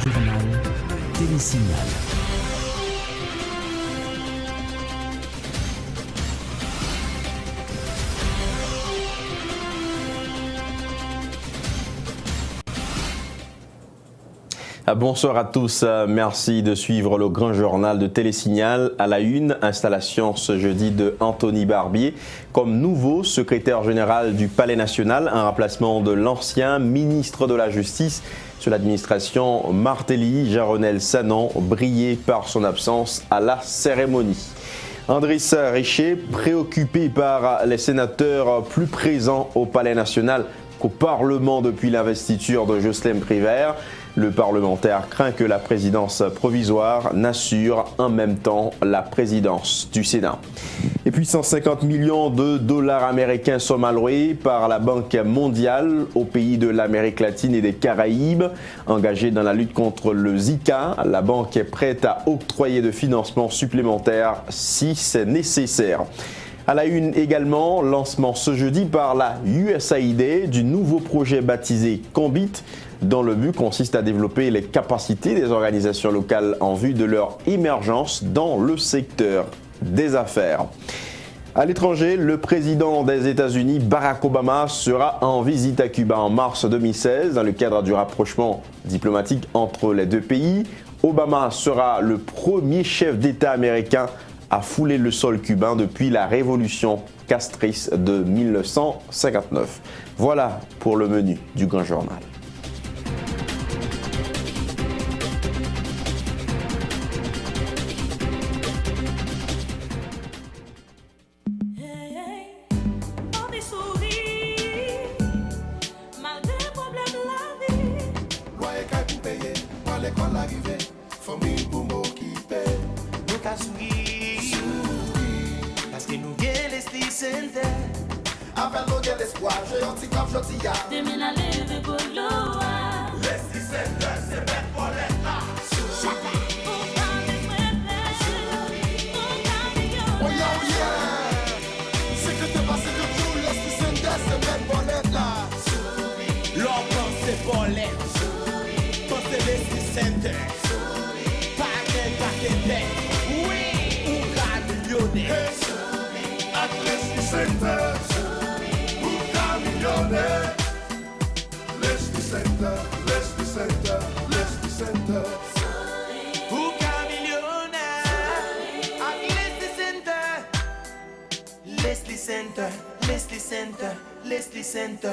journal Télésignal. Bonsoir à tous, merci de suivre le grand journal de Télésignal. À la une, installation ce jeudi de Anthony Barbier comme nouveau secrétaire général du Palais national, un remplacement de l'ancien ministre de la Justice sous l'administration Martelly. Jean-Renel Sanon brillait par son absence à la cérémonie. Andriss Richer, préoccupé par les sénateurs plus présents au Palais national qu'au Parlement depuis l'investiture de Jocelyne Prévert. Le parlementaire craint que la présidence provisoire n'assure en même temps la présidence du Sénat. Et puis 150 millions de dollars américains sont alloués par la Banque mondiale aux pays de l'Amérique latine et des Caraïbes. Engagée dans la lutte contre le Zika, la banque est prête à octroyer de financements supplémentaires si c'est nécessaire. À la une également, lancement ce jeudi par la USAID du nouveau projet baptisé Combit, dont le but consiste à développer les capacités des organisations locales en vue de leur émergence dans le secteur des affaires. À l'étranger, le président des États-Unis, Barack Obama, sera en visite à Cuba en mars 2016 dans le cadre du rapprochement diplomatique entre les deux pays. Obama sera le premier chef d'État américain à fouler le sol cubain depuis la révolution castrice de 1959. Voilà pour le menu du Grand Journal.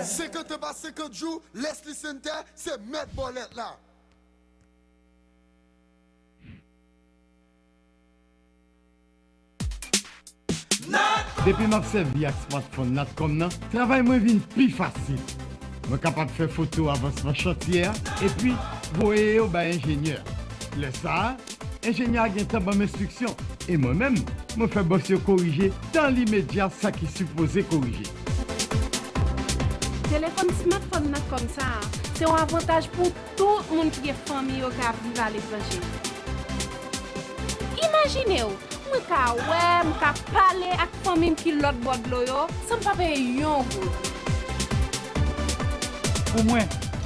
C'est que te passe que joue, Leslie Center, c'est mettre bolette là. Depuis que je avec smartphone comme ça, le travail est plus facile. Je suis capable de faire photo avant ce chantier et puis voyer au ingénieur. Le ça, l'ingénieur a une bonne instruction et moi-même, je fais bosser corriger dans l'immédiat ça qui est supposé corriger. Téléphone smartphone comme ça, c'est un avantage pour tout le monde qui est famille ou qui vit à l'étranger. Imaginez-vous, je peux parler avec la famille qui est l'autre bord de l'eau sans pas payer un goût. Pour moi,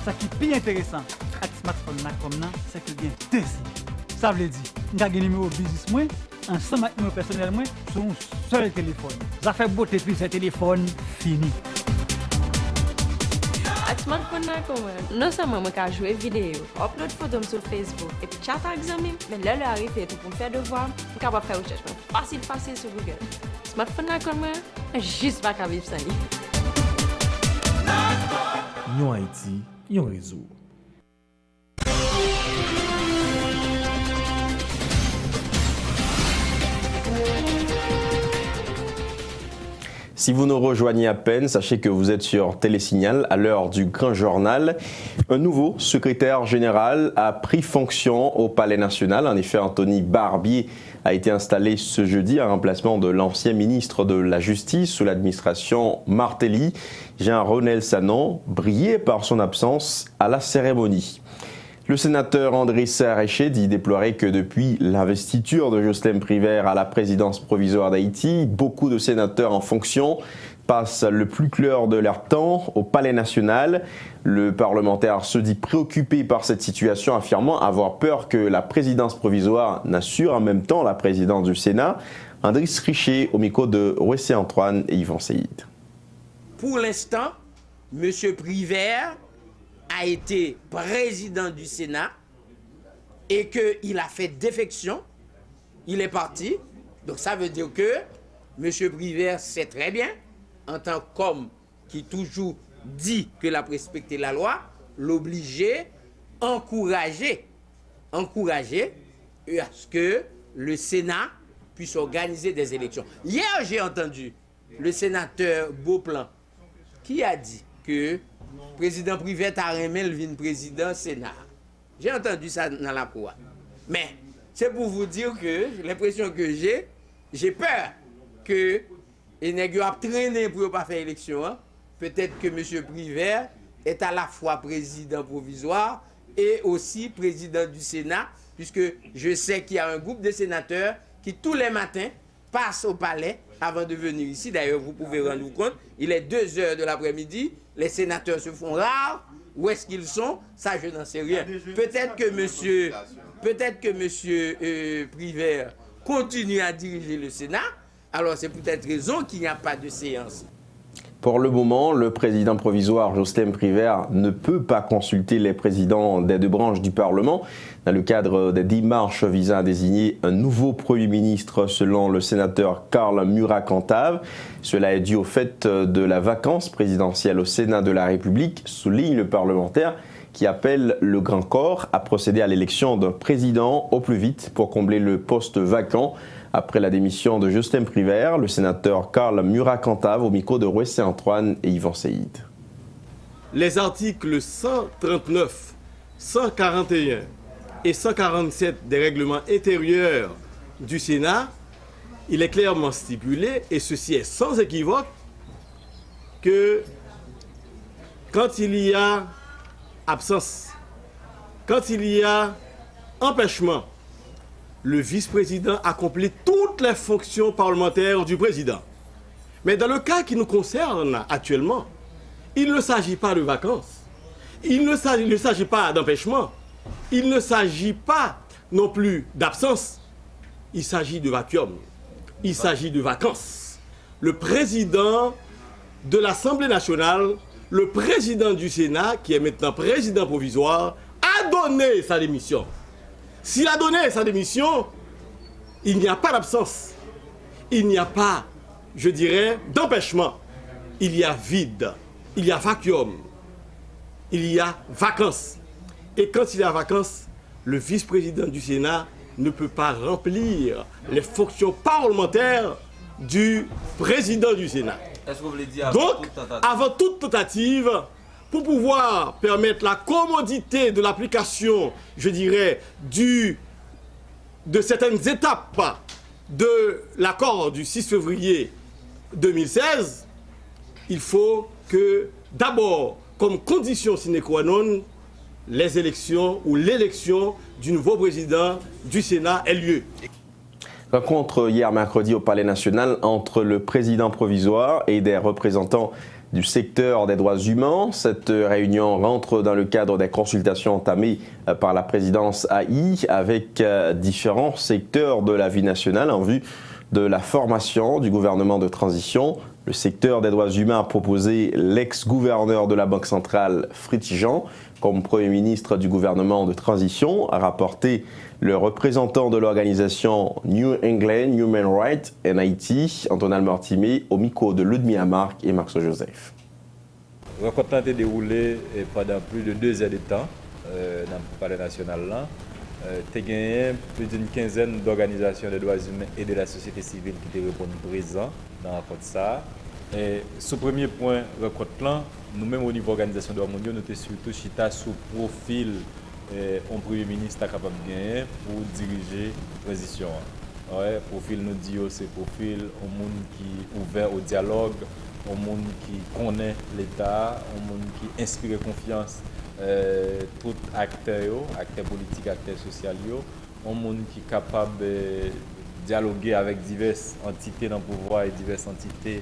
ce qui est plus intéressant avec le smartphone comme ça, c'est que bien deux signes. Ça veut dire, je vais numéro business moi, ensemble avec numéro personnel moi, sur un seul téléphone. Ça fait beauté puis ce téléphone fini. Avec smartphone non seulement je peux jouer vidéo, upload photos sur Facebook et puis chat avec les amis, mais là, arrive pour me faire devoir, je suis capable de faire recherche facile sur Google. Smartphone comme moi, juste pas qu'à vivre sans lui. Yon Haïti, yon réseau. Si vous nous rejoignez à peine, sachez que vous êtes sur Télésignal à l'heure du Grand Journal. Un nouveau secrétaire général a pris fonction au Palais national. En effet, Anthony Barbier a été installé ce jeudi en remplacement de l'ancien ministre de la Justice sous l'administration Martelly. Jean-Renel Sanon brillait par son absence à la cérémonie. Le sénateur Andriss Richer dit déplorer que depuis l'investiture de Jocelyne Prévert à la présidence provisoire d'Haïti, beaucoup de sénateurs en fonction passent le plus clair de leur temps au Palais national. Le parlementaire se dit préoccupé par cette situation, affirmant avoir peur que la présidence provisoire n'assure en même temps la présidence du Sénat. Andris Richer au micro de Rouessé Antoine et Yvan Seïd. Pour l'instant, M. Privert a été président du Sénat et qu'il a fait défection. Il est parti. Donc ça veut dire que M. Privert sait très bien, en tant qu'homme qui toujours dit qu'il a respecté la loi, l'obliger, encourager à ce que le Sénat puisse organiser des élections. Hier, j'ai entendu le sénateur Beauplan qui a dit que le président Privert a remis le président Sénat. J'ai entendu ça dans la cour. Mais c'est pour vous dire que l'impression que j'ai peur que les nègres a traîné pour ne pas faire élection. Hein. Peut-être que M. Privert est à la fois président provisoire et aussi président du Sénat, puisque je sais qu'il y a un groupe de sénateurs qui tous les matins passent au palais avant de venir ici. D'ailleurs, vous pouvez rendre vous compte, il est 2h de l'après-midi, les sénateurs se font rares. Où est-ce qu'ils sont? Ça, je n'en sais rien. Peut-être que M. Privert continue à diriger le Sénat. Alors, c'est peut-être raison qu'il n'y a pas de séance. Pour le moment, le président provisoire Jocelyn Privert ne peut pas consulter les présidents des deux branches du Parlement dans le cadre des démarches visant à désigner un nouveau Premier ministre selon le sénateur Karl Murat-Cantave. Cela est dû au fait de la vacance présidentielle au Sénat de la République, souligne le parlementaire qui appelle le Grand Corps à procéder à l'élection d'un président au plus vite pour combler le poste vacant. Après la démission de Jocelyn Privert, le sénateur Karl Murat-Cantave au micro de Rouessé Antoine et Yvan Seïd. Les articles 139, 141 et 147 des règlements intérieurs du Sénat, il est clairement stipulé, et ceci est sans équivoque, que quand il y a absence, quand il y a empêchement, le vice-président accomplit toutes les fonctions parlementaires du président. Mais dans le cas qui nous concerne actuellement, il ne s'agit pas de vacances, il ne s'agit pas d'empêchement, il ne s'agit pas non plus d'absence, il s'agit de vacuum, il s'agit de vacances. Le président de l'Assemblée nationale, le président du Sénat, qui est maintenant président provisoire, a donné sa démission. S'il a donné sa démission, il n'y a pas d'absence, il n'y a pas, je dirais, d'empêchement. Il y a vide, il y a vacuum, il y a vacances. Et quand il y a vacances, le vice-président du Sénat ne peut pas remplir les fonctions parlementaires du président du Sénat. Est-ce que vous voulez dire donc, avant toute tentative, pour pouvoir permettre la commodité de l'application, je dirais, de certaines étapes de l'accord du 6 février 2016, il faut que, d'abord, comme condition sine qua non, les élections ou l'élection du nouveau président du Sénat ait lieu. Rencontre hier mercredi au Palais national entre le président provisoire et des représentants du secteur des droits humains. Cette réunion rentre dans le cadre des consultations entamées par la présidence AI avec différents secteurs de la vie nationale en vue de la formation du gouvernement de transition. Le secteur des droits humains a proposé l'ex-gouverneur de la Banque centrale, Fritz Jean, comme Premier ministre du gouvernement de transition, a rapporté le représentant de l'organisation New England Human Rights and Haïti, Antonal Mortimé, au micro de Ludmilla Marc et Marceau Joseph. La rencontre a été déroulée pendant plus de 2 heures de temps dans le Palais national. Il y a plus d'une quinzaine d'organisations des droits humains et de la société civile qui étaient répondues présents dans la rencontre. Et ce premier point de rencontre, nous-mêmes au niveau de l'organisation des droits mondiaux, nous sommes surtout chita sous profil un Premier ministre capable de gagner pour diriger la transition. Ouais, profil nous dit c'est profil un monde qui est ouvert au dialogue, un monde qui connaît l'État, un monde qui inspire confiance tout acteurs politiques, acteurs sociaux, un monde qui est capable dialoguer avec diverses entités dans le pouvoir et diverses entités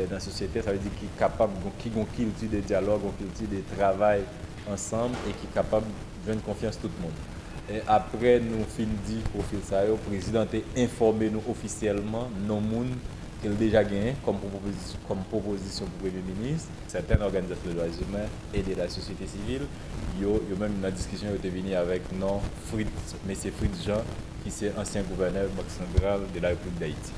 dans la société. Ça veut dire qu'il est capable, qui ont culture de dialogue, ont culture de travail ensemble et qui est capable de donner confiance à tout le monde. Et après, nous fin dit au fil ça, le président a informé nous officiellement, non monde qu'il a déjà gagné comme proposition pour le Premier ministre, certaines organisations de droits humains et de la société civile. Yo même dans la discussion, il était venu avec non M. Fritz Jean, qui est ancien gouverneur Banque centrale de la République d'Haïti.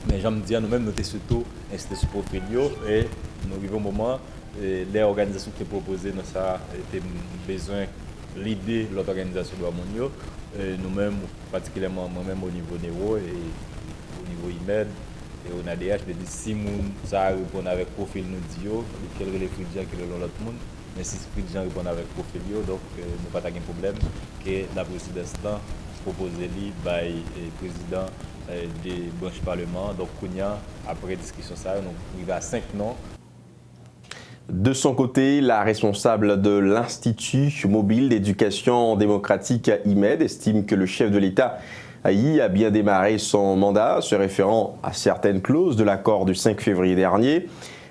Mais j'aime dire, nous-mêmes, nous sommes surtout insistés sur le profil et nous arrivons au moment les organisations qui ont proposé, nous avons besoin l'idée de l'autre organisation de l'Harmonio. Nous-mêmes, particulièrement moi-même au niveau Néo et au niveau IMED et au NADH, je dis si ça répond avec profil nous dit, quel est le Fridjan qui est l'autre monde, mais si Fridjan répond avec profil, donc nous n'avons pas de problème que la présidence propose par le président des branches parlement. Donc, après discussion, nous arrivons à 5 noms. De son côté, la responsable de l'Institut mobile d'éducation démocratique IMED estime que le chef de l'État a bien démarré son mandat, se référant à certaines clauses de l'accord du 5 février dernier.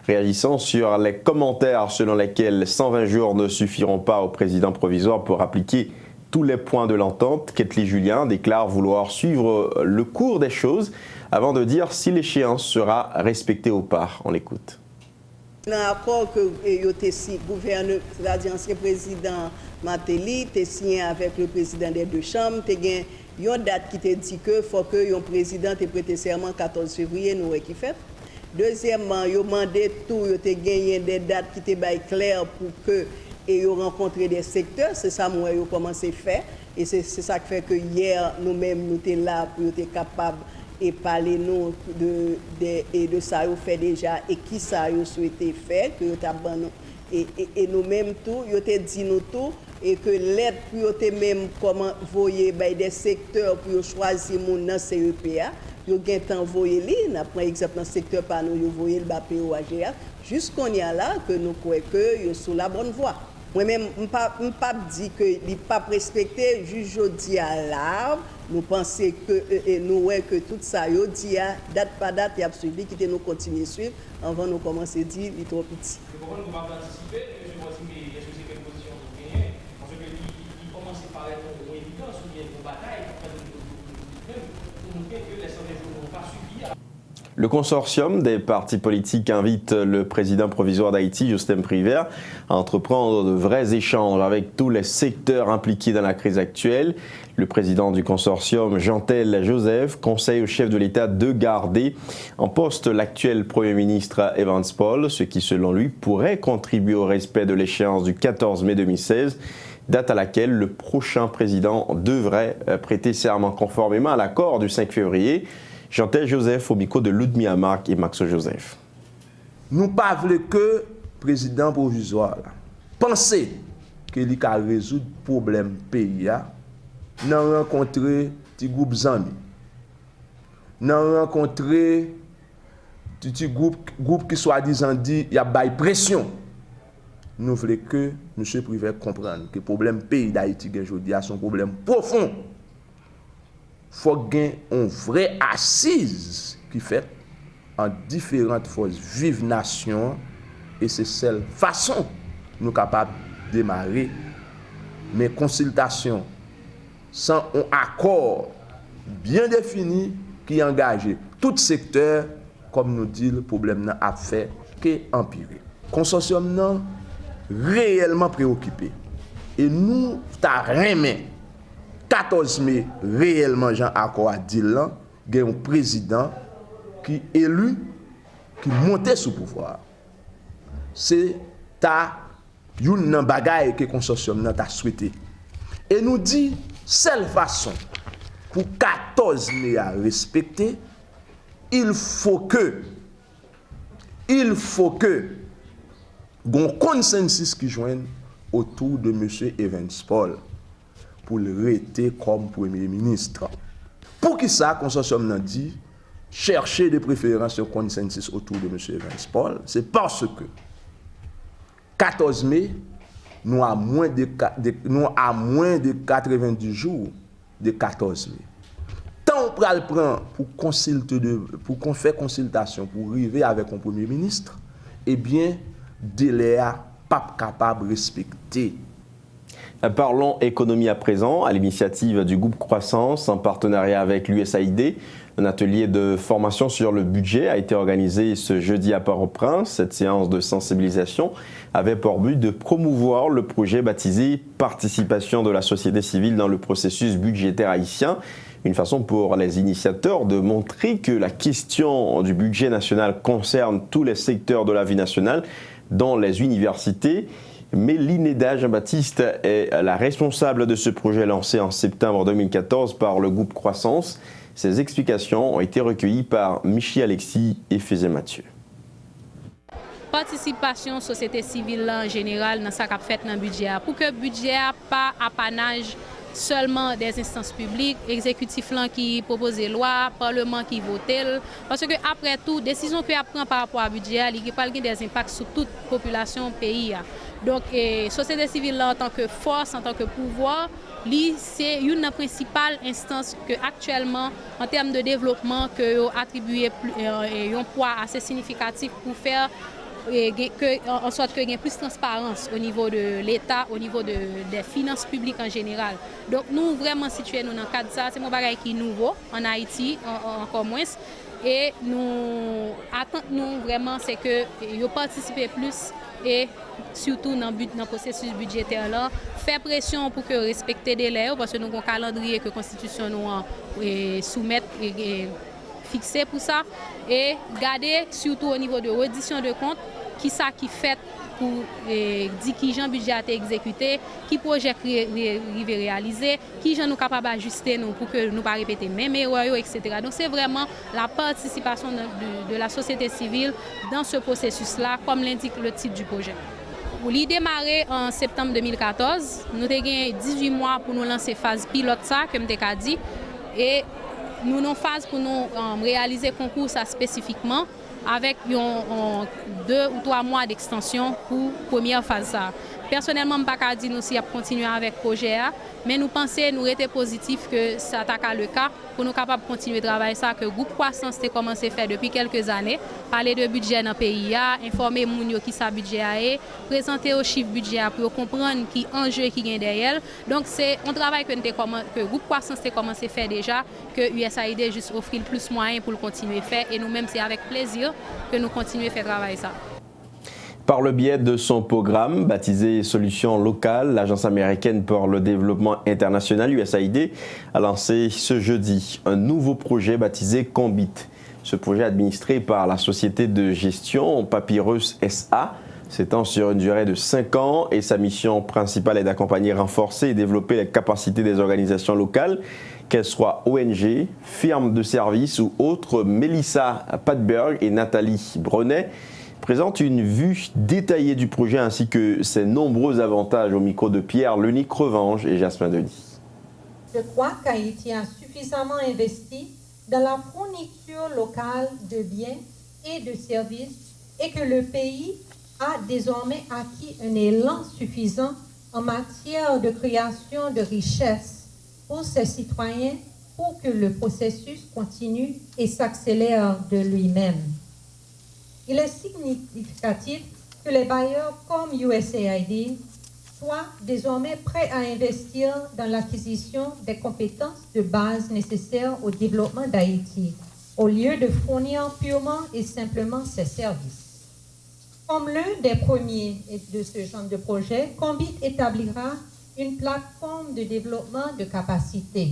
Réagissant sur les commentaires selon lesquels 120 jours ne suffiront pas au président provisoire pour appliquer tous les points de l'entente, Ketli Julien déclare vouloir suivre le cours des choses avant de dire si l'échéance sera respectée ou pas. On l'écoute. Dans l'accord que le gouverneur, c'est-à-dire l'ancien président Matéli, a signé avec le président des deux chambres, il y a une date qui te dit que faut que le président ait prêté serment le 14 février, nous qui fait. Deuxièmement, il a demandé tout, il a gagné des dates qui étaient claires pour que ils ont rencontré des secteurs, c'est ça que nous avons commencé à faire. Et c'est ça qui fait que hier, nous-mêmes, nous étions là pour être capables de parler nous de ça qu'on fait déjà et qui ça qu'on souhaité faire, que et nous-mêmes tout, nous avons dit nous tout, et que l'aide pour même comment voyer des secteurs pour choisir mon CEPA, nous avons envoyé les, par exemple dans le secteur par nous, nous voyez le POAGA, jusqu'on y a là que nous croyons que nous sommes sur la bonne voie. Moi-même, je ne peux pas dire qu'il n'est pas respecté, juge dit à l'arbre, nous pensons que nous que tout ça, dit date par date, il y a suivi, qui nous continuer à suivre, avant de commencer à dire qu'il est trop petit. Comment vous m'avez anticipé, M. Mortimer, est-ce que c'est quelle position vous gagnez? Parce qu'il commence à paraître une évidence ou bien une bataille, pour montrer que les 120 jours n'ont pas suffi. Le consortium des partis politiques invite le président provisoire d'Haïti, Justin Privert, à entreprendre de vrais échanges avec tous les secteurs impliqués dans la crise actuelle. Le président du consortium, Jean-Tel Joseph, conseille au chef de l'État de garder en poste l'actuel Premier ministre Evans Paul, ce qui, selon lui, pourrait contribuer au respect de l'échéance du 14 mai 2016, date à laquelle le prochain président devrait prêter serment conformément à l'accord du 5 février. Jean-Tel Joseph au micro de Ludmilla Marc et Max Joseph. Nous ne voulons que le président provisoire penser qu'il a résoudre le problème pays. Nous avons rencontré des groupes d'amis. Nous avons rencontré des groupes qui soi-disant dit qu'il y a une pression. Nous voulons que M. Privé comprenne que le problème pays d'Haïti aujourd'hui est un problème profond. Il faut gagner une vraie assise qui fait en différentes forces vive nation et c'est celle façon nous capables de démarrer mes consultations sans un accord bien défini qui engage tout secteur comme nous dit le problème a fait que empirer. Consortium non réellement préoccupé et nous t'a remis 14 mai, réellement, Jean Accord a dit là, il y a un président qui est élu, qui monte sous pouvoir. C'est une bagaille que le consortium a souhaité. Et nous dit, seule façon pour 14 mai à respecter, il faut que il y ait un consensus qui joigne autour de M. Evans Paul pour le rester comme Premier ministre. Pour qui ça, le consortium a dit, chercher des préférences au consensus autour de M. Evans Paul, c'est parce que 14 mai, nous avons moins de 90 jours de 14 mai. Tant temps on pral prend pour qu'on fait consultation pour arriver avec un premier ministre, eh bien délai pas capable de respecter. Parlons économie à présent, à l'initiative du groupe Croissance, en partenariat avec l'USAID. Un atelier de formation sur le budget a été organisé ce jeudi à Port-au-Prince. Cette séance de sensibilisation avait pour but de promouvoir le projet baptisé « Participation de la société civile dans le processus budgétaire haïtien ». Une façon pour les initiateurs de montrer que la question du budget national concerne tous les secteurs de la vie nationale, dont les universités. Mélineda Jean-Baptiste est la responsable de ce projet lancé en septembre 2014 par le groupe Croissance. Ces explications ont été recueillies par Michi Alexis et Fézé Mathieu. Participation société civile en général dans ça qu'a fait dans le budget pour que le budget pas apanage seulement des instances publiques, exécutif qui propose des lois, parlement qui vote. Parce que après tout, décision que prend par rapport au budget, il pas des impacts sur toute population pays. Donc, société civile en tant que force, en tant que pouvoir, c'est une principale instance que actuellement, en termes de développement, que attribué un poids assez significatif pour faire en sorte qu'il y ait plus de transparence au niveau de l'État, au niveau des finances publiques en général. Donc nous vraiment situés dans le cadre de ça, c'est mon bagage qui est nouveau en Haïti, encore moins. Et nous attendons vraiment c'est que vous participez plus et surtout dans le processus budgétaire là, faire pression pour que respecter des délais parce que nous avons un calendrier que la Constitution nous soumet et fixé pour ça et garder surtout au niveau de reddition de comptes qui ça qui fait pour dire qui Jean budget a été exécuté, qui projet réalisé, qui Jean nous capable d'ajuster nous pour que nous pas répéter même erreur etc. Donc c'est vraiment la participation de la société civile dans ce processus là comme l'indique le titre du projet. Pour l'y démarrer en septembre 2014, nous avons 18 mois pour nous lancer phase pilote ça comme t'ai dit et nous avons phase pour nous réaliser concours ça spécifiquement avec 2 ou 3 mois d'extension pour la première phase. Personnellement, je ne peux pas dire si nous continuer avec le projet, mais nous pensons, nous étions positifs que ça attaque le cas pour nous capables de continuer à travailler ça, que le groupe Croissance a commencé à faire depuis quelques années, parler de budget dans le pays, informer les gens qui sa budget est, présenter au chiffre budget pour comprendre qui enjeu qui gagne derrière. Donc c'est un travail que le groupe Croissance a commencé à faire déjà, que USAID juste offrir plus de moyens pour le continuer à faire et nous-mêmes c'est avec plaisir que nous continuons à faire travailler ça. Par le biais de son programme baptisé Solutions locales, l'Agence américaine pour le développement international USAID a lancé ce jeudi un nouveau projet baptisé Combit. Ce projet administré par la société de gestion Papyrus SA s'étend sur une durée de 5 ans et sa mission principale est d'accompagner, renforcer et développer les capacités des organisations locales, qu'elles soient ONG, firmes de services ou autres. Mélissa Patberg et Nathalie Brenet présente une vue détaillée du projet ainsi que ses nombreux avantages au micro de Pierre Lenique Revanche et Jasmin Denis. Je crois qu'Haïti a suffisamment investi dans la fourniture locale de biens et de services et que le pays a désormais acquis un élan suffisant en matière de création de richesses pour ses citoyens pour que le processus continue et s'accélère de lui-même. Il est significatif que les bailleurs comme USAID soient désormais prêts à investir dans l'acquisition des compétences de base nécessaires au développement d'Haïti, au lieu de fournir purement et simplement ses services. Comme l'un des premiers de ce genre de projet, Combit établira une plateforme de développement de capacité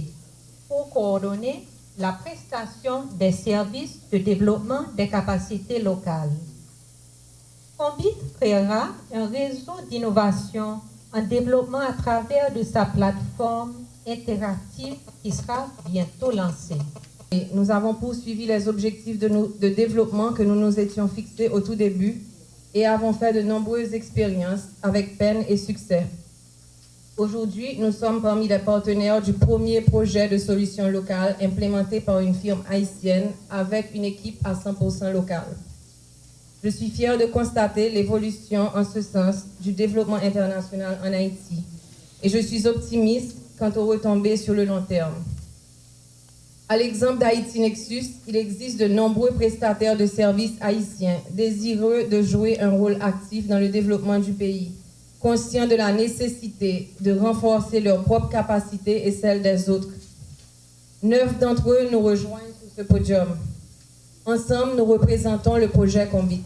pour coordonner la prestation des services de développement des capacités locales. Combit créera un réseau d'innovation en développement à travers de sa plateforme interactive qui sera bientôt lancée. Et nous avons poursuivi les objectifs de développement que nous nous étions fixés au tout début et avons fait de nombreuses expériences avec peine et succès. Aujourd'hui, nous sommes parmi les partenaires du premier projet de solutions locales implémenté par une firme haïtienne avec une équipe à 100% locale. Je suis fière de constater l'évolution en ce sens du développement international en Haïti et je suis optimiste quant aux retombées sur le long terme. À l'exemple d'Haïti Nexus, il existe de nombreux prestataires de services haïtiens désireux de jouer un rôle actif dans le développement du pays, conscients de la nécessité de renforcer leurs propres capacités et celles des autres. 9 d'entre eux nous rejoignent sur ce podium. Ensemble, nous représentons le projet Combit.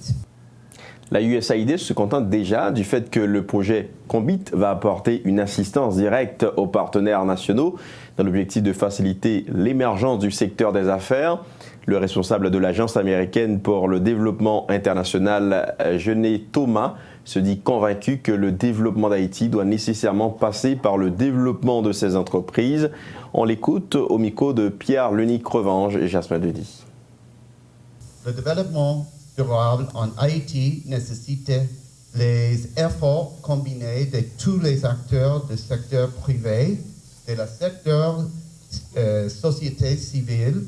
La USAID se contente déjà du fait que le projet Combit va apporter une assistance directe aux partenaires nationaux dans l'objectif de faciliter l'émergence du secteur des affaires. Le responsable de l'Agence américaine pour le développement international, Gené Thomas, se dit convaincu que le développement d'Haïti doit nécessairement passer par le développement de ces entreprises. On l'écoute au micro de Pierre Lenique-Revange et Jasmin Dedi. Le développement durable en Haïti nécessite les efforts combinés de tous les acteurs du secteur privé, de la secteur société civile,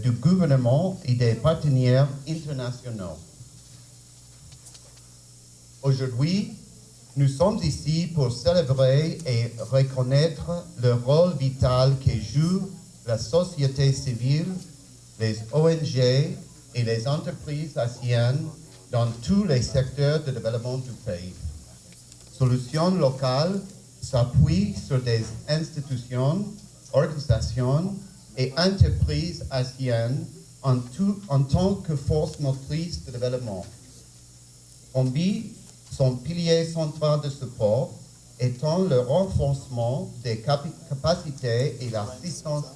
du gouvernement et des partenaires internationaux. Aujourd'hui, nous sommes ici pour célébrer et reconnaître le rôle vital que joue la société civile, les ONG et les entreprises haïtiennes dans tous les secteurs de développement du pays. Solutions locales s'appuient sur des institutions, organisations et entreprises haïtiennes en tant que force motrice de développement. Combit, son pilier central de support étant le renforcement des capacités et l'assistance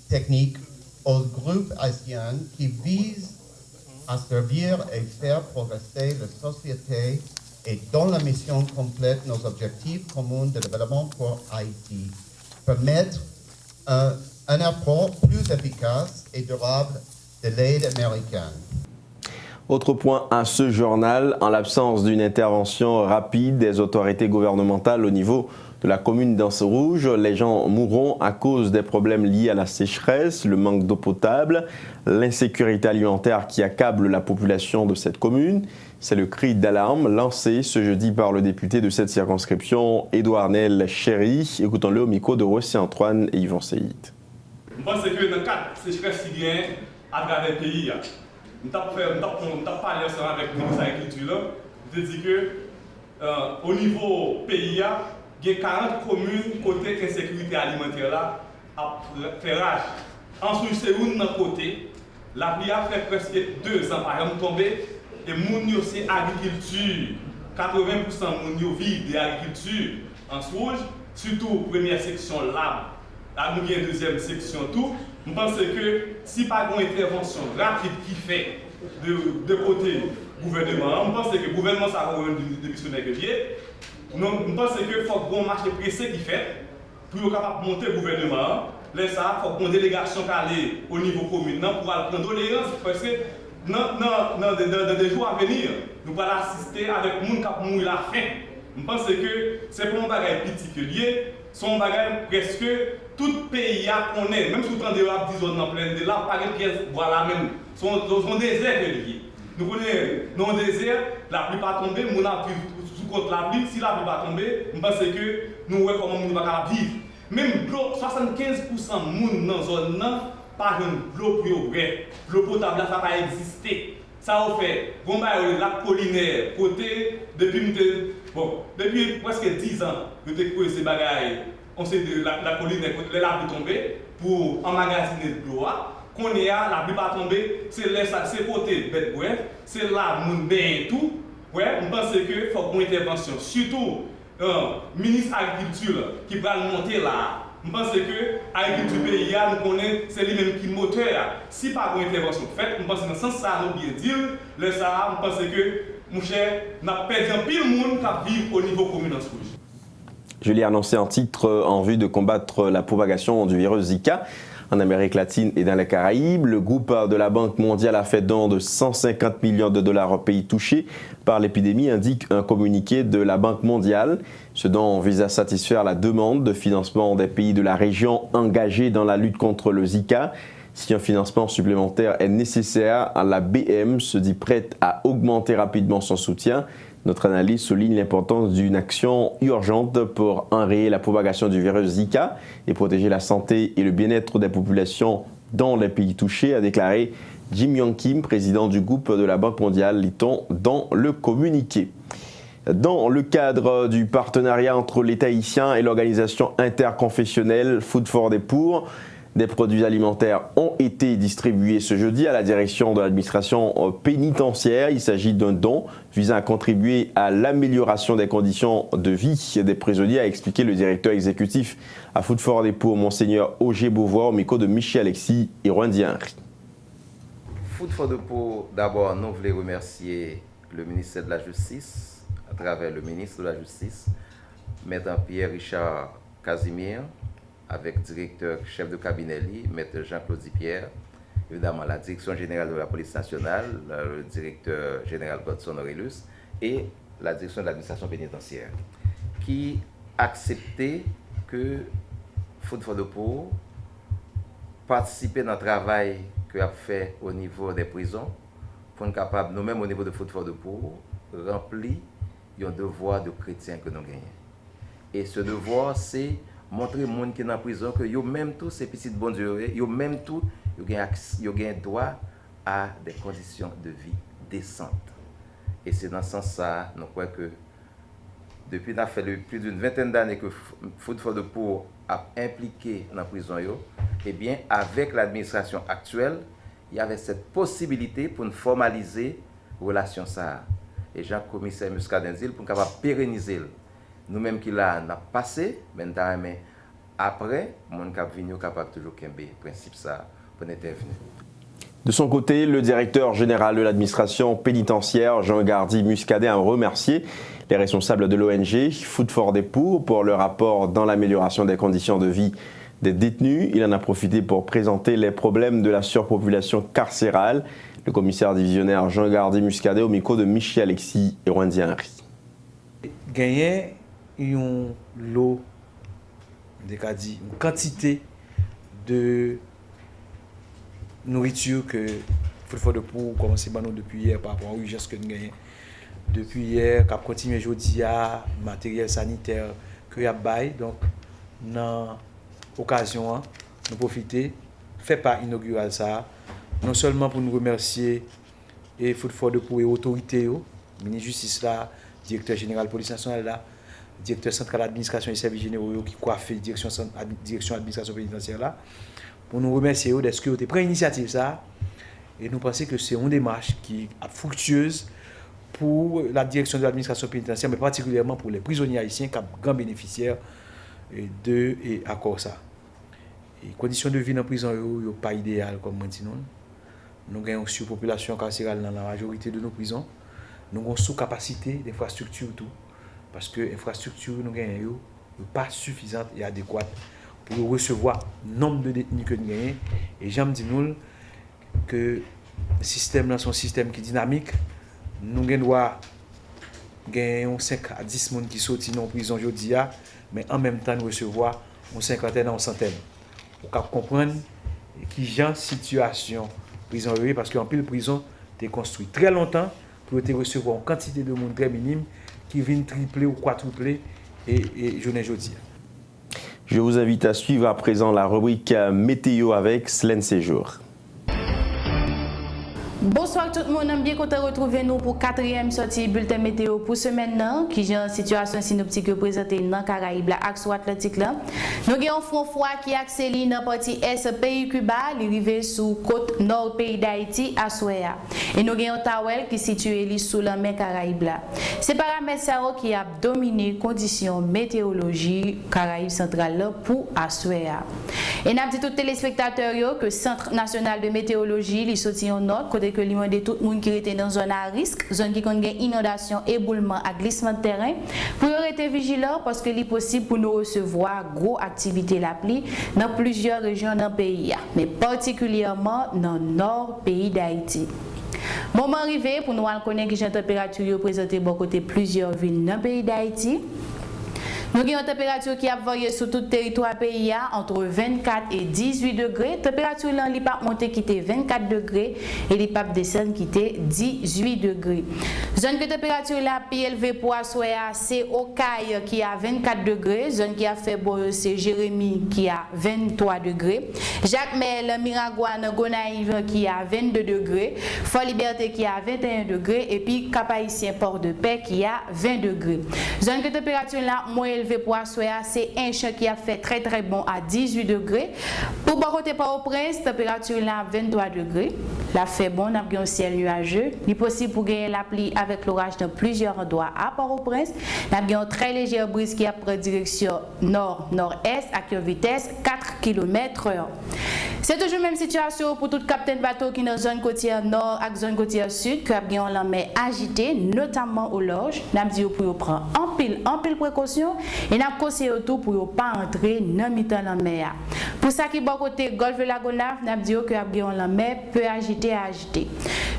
technique aux groupes haïtiens qui visent à servir et faire progresser la société et dont la mission complète nos objectifs communs de développement pour Haïti, permettre un apport plus efficace et durable de l'aide américaine. Autre point à ce journal, en l'absence d'une intervention rapide des autorités gouvernementales au niveau de la commune d'Anse-Rouge, les gens mourront à cause des problèmes liés à la sécheresse, le manque d'eau potable, l'insécurité alimentaire qui accable la population de cette commune. C'est le cri d'alarme lancé ce jeudi par le député de cette circonscription, Édouard Nel Chéry. Écoutons-le au micro de Rossi Antoine et Yvon Seyid. Je pense que dans le cadre de sécheresse qui vient à travers le pays, nous avons parlé ensemble avec le ministre de l'Agriculture. Je dis que au niveau pays, il y a 40 communes côté insécurité alimentaire là à faire rage. Ensuite, c'est une côté. La pluie a fait presque 2 ans par exemple tombé et moun yo c'est agriculture. 80% moun yo vivent de l'agriculture en Rouge, surtout première section là. Là nous avons deuxième section tout. Je pense que si pas une intervention rapide qui fait de côté gouvernement, je pense que le gouvernement ça va démissionner que je pense qu'il faut qu'on marche pressé qui fait pour capable monter le gouvernement. Là, ça, il faut qu'on délégation qui aille au niveau communal pour prendre tolérance parce que dans des jours à venir, nous allons assister avec les gens qui ont mouru la faim. Je pense que c'est pour un bagage particulier, son bagage presque tout pays connaît, même si vous prenez des zones en plein de là, par exemple, voilà même, son désert lié. Nous connaissons dans le désert, la pluie pas tomber, nous avons sous contre la pluie, si la pluie pas tomber, je pense que nous voyons comment nous va vivre. Même 75% des gens dans la zone, pas de l'eau pour vrai. L'eau potable, ça n'a pas existé. Ça a fait, la collinaire, côté, depuis presque 10 ans, nous avons créé ces bagailles. On sait que la colline est là pour tomber, pour emmagasiner de l'eau. Qu'on est là, la pluie pas tomber, c'est côté bête bref, c'est là, moun bien tout. Ouais, on pense qu'il faut une intervention, surtout ministre de l'Agriculture qui va monter là. Je pense que l'agriculture pays, nous connaissons, c'est lui-même qui est moteur. Si pas une intervention faite, je pense que dans ce sens, ça nous bien dire, le ça, je pense que, mon cher, nous avons perdu un pile monde qui vit au niveau communal rouge. Je l'ai annoncé en titre en vue de combattre la propagation du virus Zika en Amérique latine et dans les Caraïbes. Le groupe de la Banque mondiale a fait don de 150 millions de dollars aux pays touchés par l'épidémie, indique un communiqué de la Banque mondiale. Ce don vise à satisfaire la demande de financement des pays de la région engagés dans la lutte contre le Zika. Si un financement supplémentaire est nécessaire, la BM se dit prête à augmenter rapidement son soutien. Notre analyse souligne l'importance d'une action urgente pour enrayer la propagation du virus Zika et protéger la santé et le bien-être des populations dans les pays touchés, a déclaré Jim Yong Kim, président du groupe de la Banque mondiale, lit-on dans le communiqué. Dans le cadre du partenariat entre l'État haïtien et l'organisation interconfessionnelle Food for the Poor, des produits alimentaires ont été distribués ce jeudi à la direction de l'administration pénitentiaire. Il s'agit d'un don visant à contribuer à l'amélioration des conditions de vie des prisonniers, a expliqué le directeur exécutif à Food for the Poor, Monseigneur Auger Beauvoir, au micro de Michel Alexis et Rwandi Henry. Food for the Poor, d'abord, nous voulons remercier le ministère de la Justice, à travers le ministre de la Justice, Maître Pierre-Richard Casimir, avec directeur chef de cabinet, Maître Jean-Claude Pierre, évidemment la direction générale de la police nationale, le directeur général Godson Aurelius et la direction de l'administration pénitentiaire, qui acceptaient que Food for the Poor participer dans le travail que a fait au niveau des prisons pour être capable, nous-mêmes au niveau de Food for the Poor, remplir un devoir de chrétien que nous gagnons. Et ce devoir, c'est montrer aux gens qui sont en prison que yo même tout ces petits bon Dieu, yo même tout yo gain droit à des conditions de vie décentes. Et c'est dans ce sens-là, nous croyons que depuis n'a fait plus d'une vingtaine d'années que Food for the Poor a impliqué dans la prison, et bien avec l'administration actuelle, il y avait cette possibilité pour nous formaliser la relation ça. Et Jean-Commissaire Muscadinzil pour capable pérenniser. Nous-mêmes qui là n'a passé, mais après, mon cap venu capable toujours qu'un principe ça pour intervenir. De son côté, le directeur général de l'administration pénitentiaire, Jean Gardy Muscadet, a remercié les responsables de l'ONG Food for the Poor pour leur apport dans l'amélioration des conditions de vie des détenus. Il en a profité pour présenter les problèmes de la surpopulation carcérale. Le commissaire divisionnaire Jean Gardy Muscadet au micro de Michel Alexis et Rwandi Henry. Gagner une lot, une quantité de nourriture que Food for the Poor commence depuis hier par rapport à l'urgence que nous gagnons. Depuis hier, nous continuons aujourd'hui à matériel sanitaire que nous avons. Donc, dans l'occasion, nous profitons, fait pas inaugural ça, non seulement pour nous remercier et Food for the Poor et l'autorité, le ministre de la Justice, là, directeur général de la police nationale, là, directeur central d'administration et services généraux qui coiffe direction administration pénitentiaire là, pour nous remercier de ce que vous avez pris l'initiative ça et nous pensons que c'est une démarche qui est fructueuse pour la direction de l'administration pénitentiaire, mais particulièrement pour les prisonniers haïtiens qui sont grands bénéficiaires de accord ça. Les conditions de vie dans la prison ne sont pas idéales comme moi dis non. Nous avons une surpopulation carcérale dans la majorité de nos prisons. Nous avons une sous-capacité d'infrastructure tout. Parce que l'infrastructure nous gagnons n'est pas suffisante et adéquate pour recevoir le nombre de détenus que nous gagnons. Et j'aime dire nous que le système est un système qui est dynamique. Nous gagnons 5 à 10 personnes qui sortent dans la prison aujourd'hui, mais en même temps nous recevons une cinquantaine à une centaine. Pour comprendre qui genre situation prison parce qu'en pile prison est construit très longtemps pour recevoir une quantité de monde très minime qui viennent tripler ou quadrupler et journée jeudi. Je vous invite à suivre à présent la rubrique météo avec Slaine Séjour. Bonsoir tout le monde, bien content de retrouver nous pour 4e sortie bulletin météo pour semaine qui j'ai une situation synoptique présentée dans Caraïbes la axe Atlantique là. Nous avons un front froid qui accélère dans partie est pays Cuba, il arrive sous côte nord pays d'Haïti à Soya. Et nous avons un tawel qui situé sous la mer Caraïbes là. C'est paramètres ça qui a dominé conditions météorologie Caraïbes centrale pour Soya. Et n'a dit tous les téléspectateurs que Centre national de météorologie li sorti en note côté que li mande tout monde qui était dans zone à risque, zone qui connaît inondation, éboulement et glissement de terrain pour rester vigilant parce que li possible pour nous recevoir gros activité la pluie dans plusieurs régions dans le pays, mais particulièrement dans le nord pays d'Haïti. Moment arrivé pour nous connaître que la température présentée bon côté plusieurs villes dans le pays d'Haïti. Nous avons une température qui a varié sur tout le territoire pays entre 24 et 18 degrés. La température là, il pas monter qui était 24 degrés et il pas descendre qui était 18 degrés. Zone de température là plus élevée pour Assoya, c'est Okaï qui a 24 degrés. Zone qui a fait beau, c'est Jérémy qui a 23 degrés. Jacmel, Miragouane, Gonaïve qui a 22 degrés. Fort Liberté qui a 21 degrés. Et puis Cap-Haïtien, Port-de-Paix qui a 20 degrés. Zone de température là moins élevée pour Assoya, c'est Inche qui a fait très très bon à 18 degrés. Pour côté Port-au-Prince, température là 23 degrés. La fait bon, on a un ciel nuageux. Il est possible pour gagner la pluie avec l'orage dans plusieurs endroits à Port-au-Prince. On a une très légère brise qui a pris direction nord-nord-est avec une vitesse 4 km/h. C'est toujours la même situation pour tout capitaine bateau qui est dans la zone côtière nord et zone côtière sud, qui a bien la mer agitée, notamment au large. On a dit pour prendre en pile précaution et on a conseillé tout pour ne pas entrer dans la mer. Pour ça qui est bon côté golfe de la Gonave, on a dit que la mer peut agiter.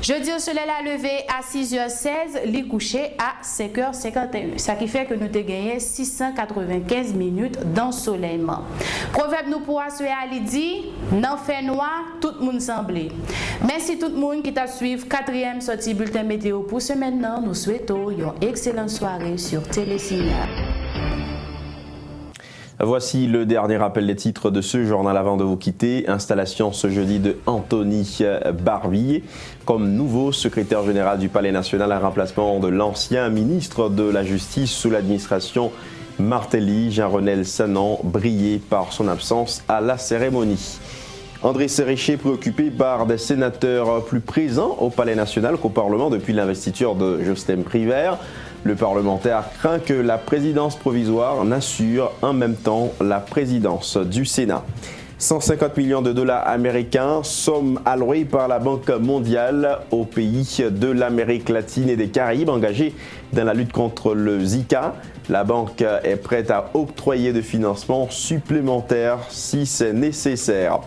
Jeudi au soleil a levé à 6h16, lit couché à 5h51. Ça qui fait que nous avons gagné 695 minutes d'ensoleillement. Proverbe nous pour assurer à dit, n'en fait noir, tout le monde semblé. Merci tout le monde qui t'a suivi 4e sortie bulletin météo pour ce maintenant. Nous souhaitons une excellente soirée sur Télésignal. Voici le dernier rappel des titres de ce journal avant de vous quitter. Installation ce jeudi de Anthony Barbier comme nouveau secrétaire général du Palais national, un remplacement de l'ancien ministre de la Justice sous l'administration Martelly. Jean-Renel Sanon brillait par son absence à la cérémonie. André Séréché, préoccupé par des sénateurs plus présents au Palais national qu'au Parlement depuis l'investiture de Jocelyn Privert. Le parlementaire craint que la présidence provisoire n'assure en même temps la présidence du Sénat. 150 millions de dollars américains, somme allouée par la Banque mondiale aux pays de l'Amérique latine et des Caraïbes engagés dans la lutte contre le Zika. La banque est prête à octroyer de financements supplémentaires si c'est nécessaire.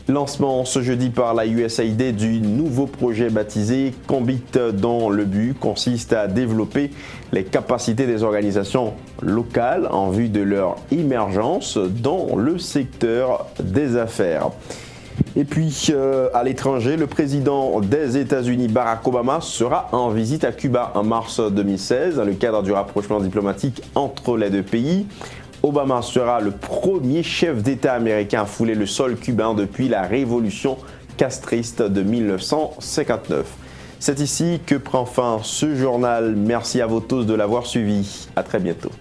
Lancement ce jeudi par la USAID du nouveau projet baptisé Combit, dont le but consiste à développer les capacités des organisations locales en vue de leur émergence dans le secteur des affaires. Et puis, à l'étranger, le président des États-Unis, Barack Obama, sera en visite à Cuba en mars 2016 dans le cadre du rapprochement diplomatique entre les deux pays. Obama sera le premier chef d'État américain à fouler le sol cubain depuis la révolution castriste de 1959. C'est ici que prend fin ce journal. Merci à vous tous de l'avoir suivi. À très bientôt.